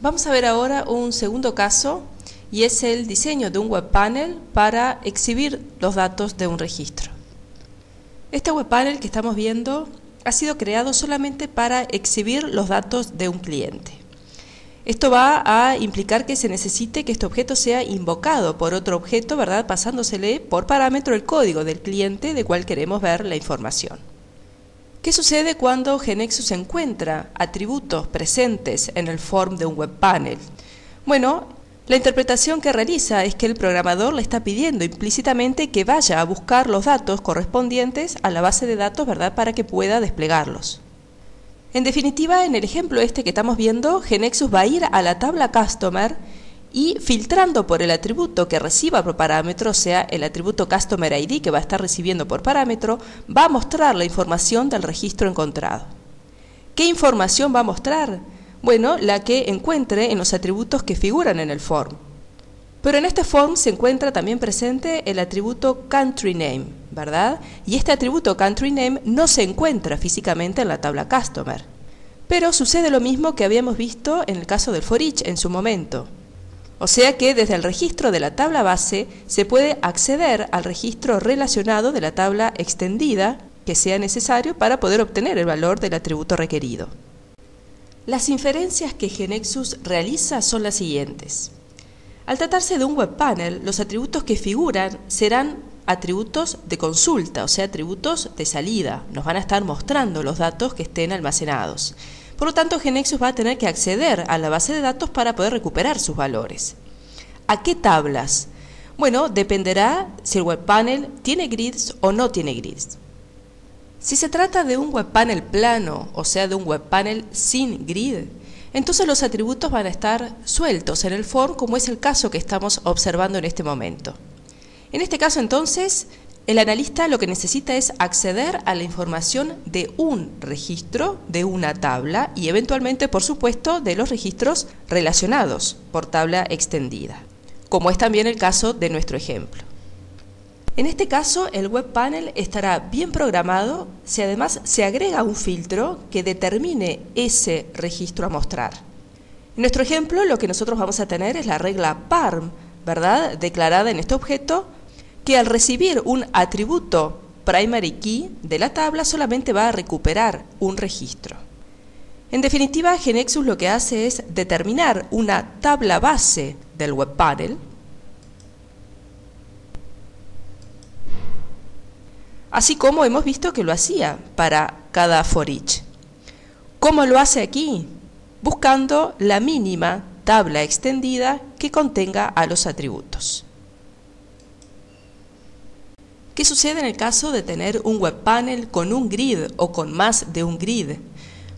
Vamos a ver ahora un segundo caso y es el diseño de un web panel para exhibir los datos de un registro. Este web panel que estamos viendo ha sido creado solamente para exhibir los datos de un cliente. Esto va a implicar que se necesite que este objeto sea invocado por otro objeto, ¿verdad? Pasándosele por parámetro el código del cliente del cual queremos ver la información. ¿Qué sucede cuando GeneXus encuentra atributos presentes en el form de un web panel? Bueno, la interpretación que realiza es que el programador le está pidiendo implícitamente que vaya a buscar los datos correspondientes a la base de datos, ¿verdad?, para que pueda desplegarlos. En definitiva, en el ejemplo este que estamos viendo, GeneXus va a ir a la tabla Customer y filtrando por el atributo que reciba por parámetro, o sea, el atributo Customer ID que va a estar recibiendo por parámetro, va a mostrar la información del registro encontrado. ¿Qué información va a mostrar? Bueno, la que encuentre en los atributos que figuran en el form. Pero en este form se encuentra también presente el atributo Country Name, ¿verdad? Y este atributo Country Name no se encuentra físicamente en la tabla Customer. Pero sucede lo mismo que habíamos visto en el caso del for each en su momento. O sea que desde el registro de la tabla base se puede acceder al registro relacionado de la tabla extendida que sea necesario para poder obtener el valor del atributo requerido. Las inferencias que GeneXus realiza son las siguientes. Al tratarse de un web panel, los atributos que figuran serán atributos de consulta, o sea, atributos de salida. Nos van a estar mostrando los datos que estén almacenados. Por lo tanto, GeneXus va a tener que acceder a la base de datos para poder recuperar sus valores. ¿A qué tablas? Bueno, dependerá si el web panel tiene grids o no tiene grids. Si se trata de un web panel plano, o sea, de un web panel sin grid, entonces los atributos van a estar sueltos en el form, como es el caso que estamos observando en este momento. En este caso, entonces, el analista lo que necesita es acceder a la información de un registro, de una tabla y eventualmente, por supuesto, de los registros relacionados por tabla extendida, como es también el caso de nuestro ejemplo. En este caso, el web panel estará bien programado si además se agrega un filtro que determine ese registro a mostrar. En nuestro ejemplo, lo que nosotros vamos a tener es la regla parm, ¿verdad?, declarada en este objeto, que al recibir un atributo primary key de la tabla solamente va a recuperar un registro. En definitiva, GeneXus lo que hace es determinar una tabla base del web panel, así como hemos visto que lo hacía para cada for each. ¿Cómo lo hace aquí? Buscando la mínima tabla extendida que contenga a los atributos. ¿Qué sucede en el caso de tener un web panel con un grid o con más de un grid?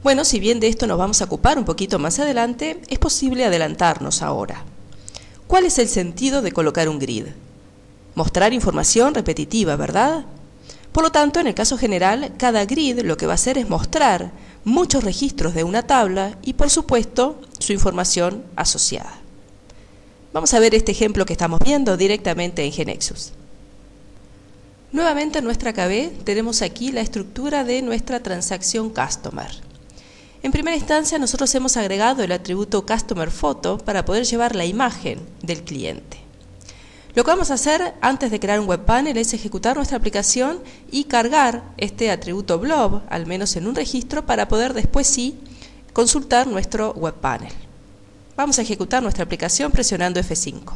Bueno, si bien de esto nos vamos a ocupar un poquito más adelante, es posible adelantarnos ahora. ¿Cuál es el sentido de colocar un grid? Mostrar información repetitiva, ¿verdad? Por lo tanto, en el caso general, cada grid lo que va a hacer es mostrar muchos registros de una tabla y, por supuesto, su información asociada. Vamos a ver este ejemplo que estamos viendo directamente en GeneXus. Nuevamente en nuestra KB tenemos aquí la estructura de nuestra transacción Customer. En primera instancia, nosotros hemos agregado el atributo Customer Photo para poder llevar la imagen del cliente. Lo que vamos a hacer antes de crear un web panel es ejecutar nuestra aplicación y cargar este atributo blob, al menos en un registro, para poder después sí consultar nuestro web panel. Vamos a ejecutar nuestra aplicación presionando F5.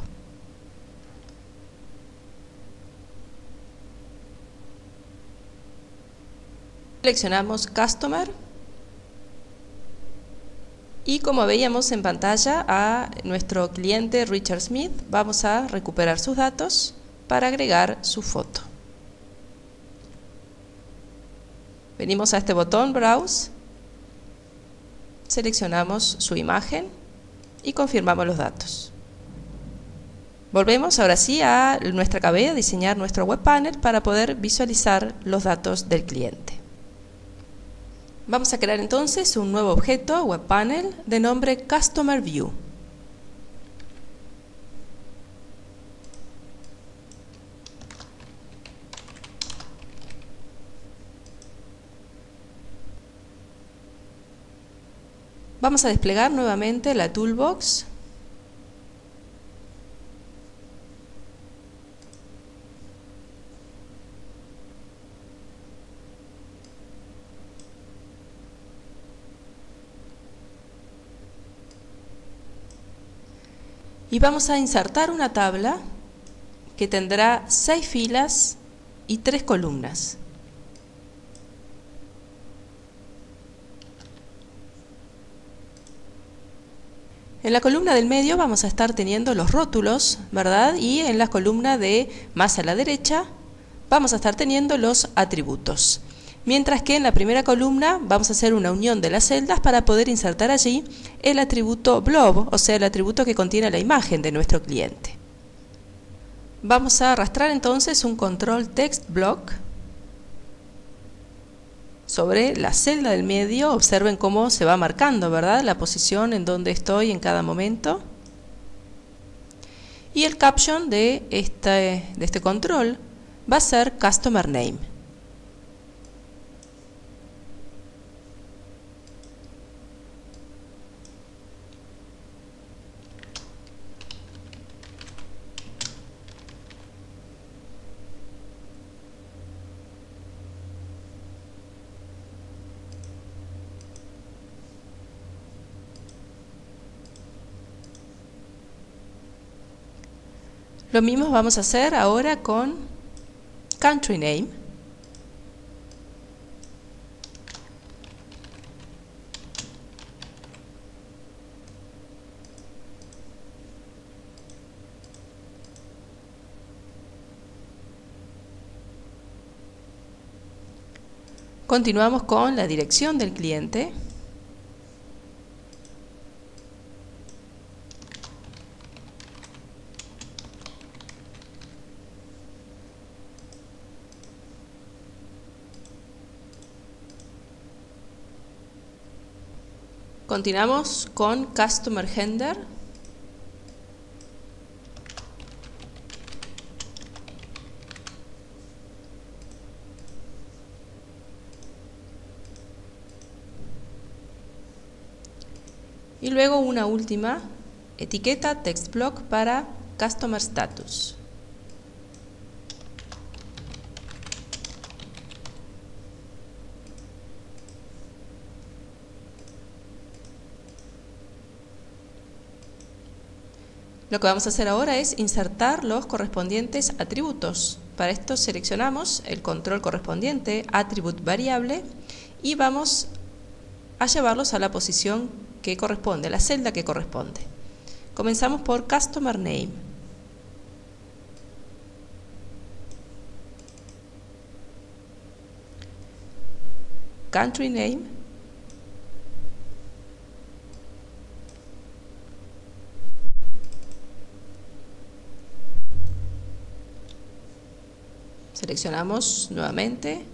Seleccionamos Customer y como veíamos en pantalla a nuestro cliente Richard Smith, vamos a recuperar sus datos para agregar su foto. Venimos a este botón Browse, seleccionamos su imagen y confirmamos los datos. Volvemos ahora sí a nuestra KB a diseñar nuestro web panel para poder visualizar los datos del cliente. Vamos a crear entonces un nuevo objeto web panel de nombre Customer View. Vamos a desplegar nuevamente la toolbox. Y vamos a insertar una tabla que tendrá 6 filas y 3 columnas. En la columna del medio vamos a estar teniendo los rótulos, ¿verdad? Y en la columna de más a la derecha vamos a estar teniendo los atributos. Mientras que en la primera columna vamos a hacer una unión de las celdas para poder insertar allí el atributo blob, o sea, el atributo que contiene la imagen de nuestro cliente. Vamos a arrastrar entonces un control text block sobre la celda del medio. Observen cómo se va marcando, ¿verdad?, la posición en donde estoy en cada momento. Y el caption de este control va a ser Customer Name. Lo mismo vamos a hacer ahora con Country Name. Continuamos con la dirección del cliente. Continuamos con Customer Gender. Y luego una última etiqueta text block para Customer Status. Lo que vamos a hacer ahora es insertar los correspondientes atributos. Para esto seleccionamos el control correspondiente, Attribute Variable, y vamos a llevarlos a la posición que corresponde, a la celda que corresponde. Comenzamos por Customer Name. Country Name. Seleccionamos nuevamente.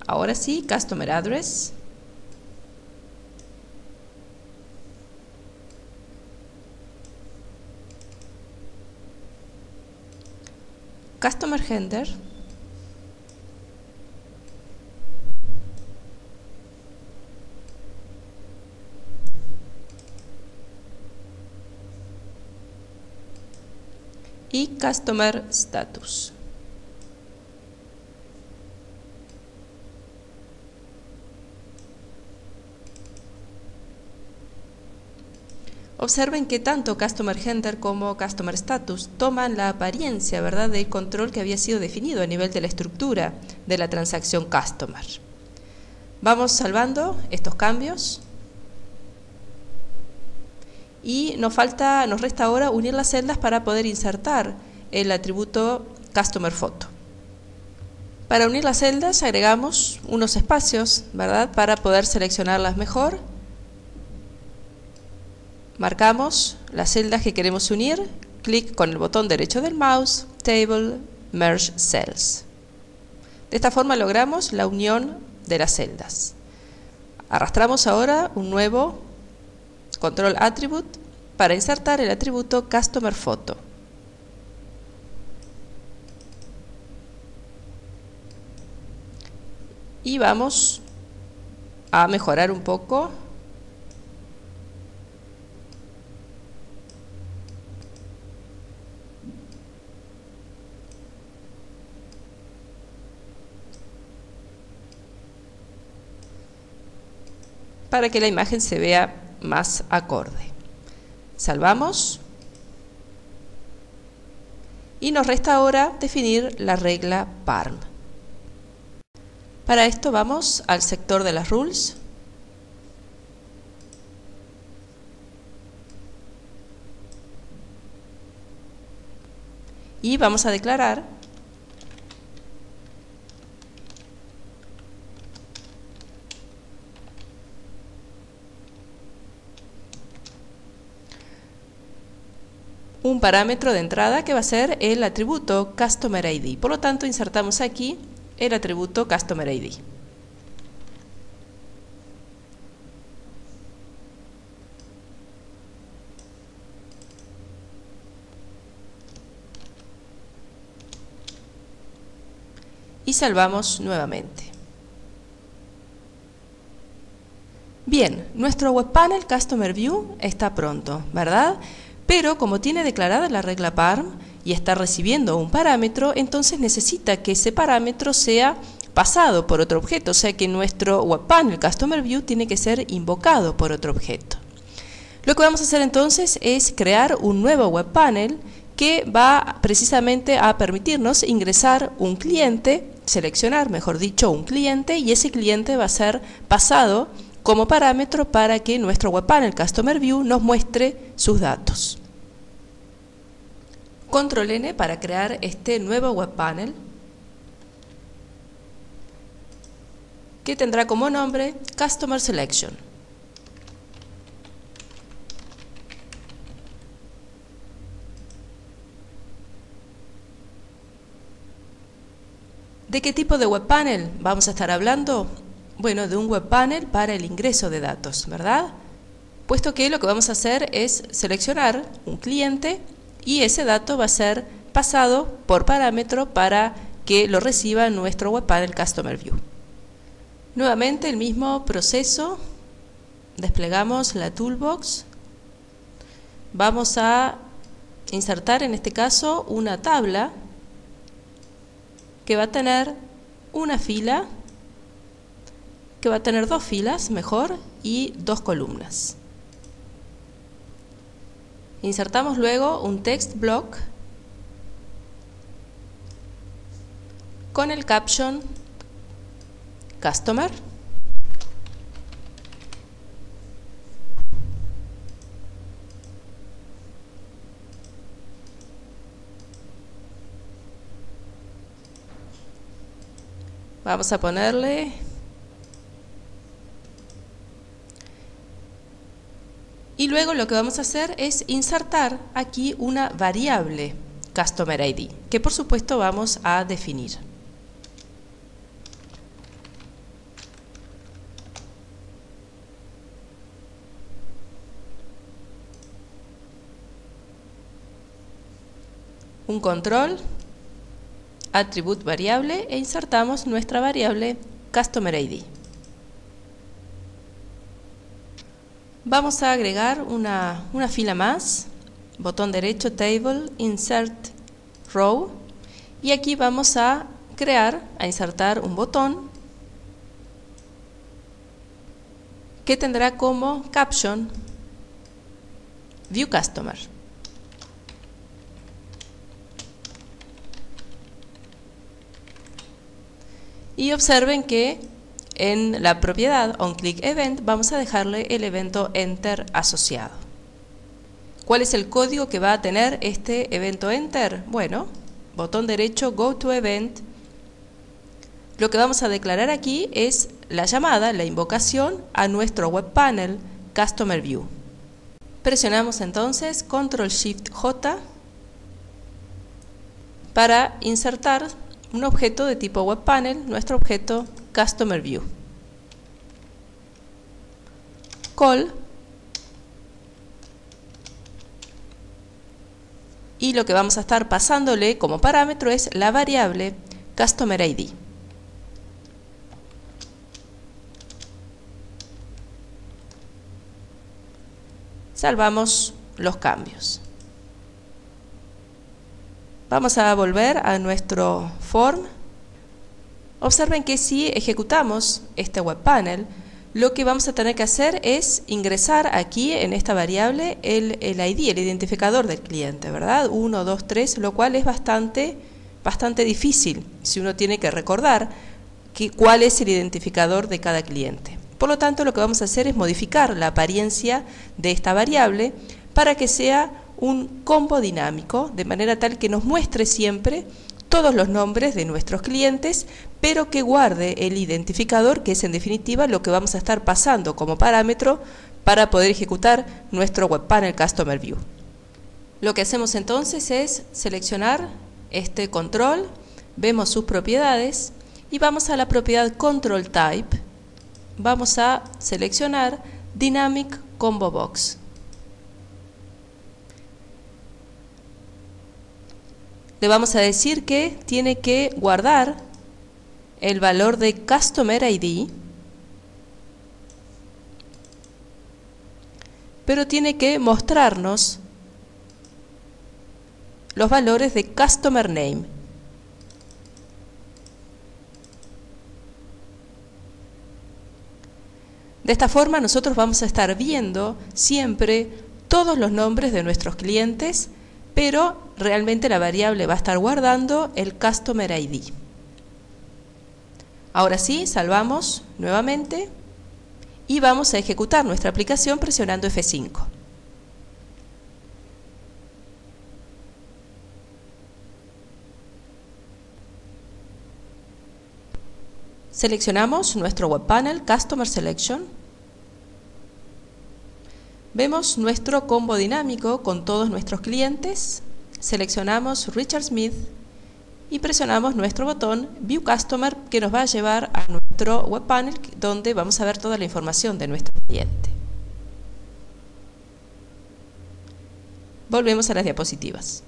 Ahora sí, Customer Address. Customer Gender. Y Customer Status. Observen que tanto Customer Gender como Customer Status toman la apariencia, ¿verdad?, del control que había sido definido a nivel de la estructura de la transacción Customer. Vamos salvando estos cambios. Y nos resta ahora unir las celdas para poder insertar el atributo Customer Photo. Para unir las celdas agregamos unos espacios, ¿verdad?, para poder seleccionarlas mejor. Marcamos las celdas que queremos unir, clic con el botón derecho del mouse, Table, Merge Cells. De esta forma logramos la unión de las celdas. Arrastramos ahora un nuevo Control Attribute para insertar el atributo Customer Photo. y vamos a mejorar un poco. Para que la imagen se vea más acorde. Salvamos. Y nos resta ahora definir la regla parm. Para esto vamos al sector de las rules. Y vamos a declarar un parámetro de entrada que va a ser el atributo Customer ID. Por lo tanto, insertamos aquí el atributo Customer ID. Y salvamos nuevamente. Bien, nuestro web panel Customer View está pronto, ¿verdad? Pero como tiene declarada la regla parm y está recibiendo un parámetro, entonces necesita que ese parámetro sea pasado por otro objeto, o sea que nuestro web panel Customer View tiene que ser invocado por otro objeto. Lo que vamos a hacer entonces es crear un nuevo web panel que va precisamente a permitirnos ingresar un cliente, seleccionar, mejor dicho, un cliente, y ese cliente va a ser pasado como parámetro para que nuestro web panel Customer View nos muestre sus datos. Control N para crear este nuevo web panel, que tendrá como nombre Customer Selection. ¿De qué tipo de web panel vamos a estar hablando? Bueno, de un web panel para el ingreso de datos, ¿verdad? Puesto que lo que vamos a hacer es seleccionar un cliente y ese dato va a ser pasado por parámetro para que lo reciba nuestro web panel Customer View. Nuevamente el mismo proceso, desplegamos la toolbox, vamos a insertar en este caso una tabla que va a tener una fila, que va a tener dos filas, mejor, y dos columnas. Insertamos luego un text block con el caption Customer. Vamos a ponerle y luego lo que vamos a hacer es insertar aquí una variable Customer ID, que por supuesto vamos a definir. Un control, attribute variable, e insertamos nuestra variable Customer ID. Vamos a agregar una fila más, botón derecho, Table, Insert Row, y aquí vamos a insertar un botón que tendrá como caption View Customer. Y observen que en la propiedad OnClickEvent vamos a dejarle el evento Enter asociado. ¿Cuál es el código que va a tener este evento Enter? Bueno, botón derecho, GoToEvent. Lo que vamos a declarar aquí es la llamada, la invocación a nuestro web panel Customer View. Presionamos entonces Ctrl+Shift+J para insertar un objeto de tipo web panel, nuestro objeto Customer View. Call. Y lo que vamos a estar pasándole como parámetro es la variable Customer ID. Salvamos los cambios. Vamos a volver a nuestro form. Observen que si ejecutamos este web panel, lo que vamos a tener que hacer es ingresar aquí en esta variable el ID, el identificador del cliente, ¿verdad? 1, 2, 3, lo cual es bastante difícil si uno tiene que recordar cuál es el identificador de cada cliente. Por lo tanto, lo que vamos a hacer es modificar la apariencia de esta variable para que sea un combo dinámico, de manera tal que nos muestre siempre todos los nombres de nuestros clientes, pero que guarde el identificador, que es en definitiva lo que vamos a estar pasando como parámetro para poder ejecutar nuestro Web Panel Customer View. Lo que hacemos entonces es seleccionar este control, vemos sus propiedades y vamos a la propiedad Control Type. Vamos a seleccionar Dynamic Combo Box. Le vamos a decir que tiene que guardar el valor de Customer ID, pero tiene que mostrarnos los valores de Customer Name. De esta forma nosotros vamos a estar viendo siempre todos los nombres de nuestros clientes, pero realmente la variable va a estar guardando el Customer ID. Ahora sí, salvamos nuevamente y vamos a ejecutar nuestra aplicación presionando F5. Seleccionamos nuestro Web Panel Customer Selection. Vemos nuestro combo dinámico con todos nuestros clientes. Seleccionamos Richard Smith y presionamos nuestro botón View Customer, que nos va a llevar a nuestro Web Panel, donde vamos a ver toda la información de nuestro cliente. Volvemos a las diapositivas.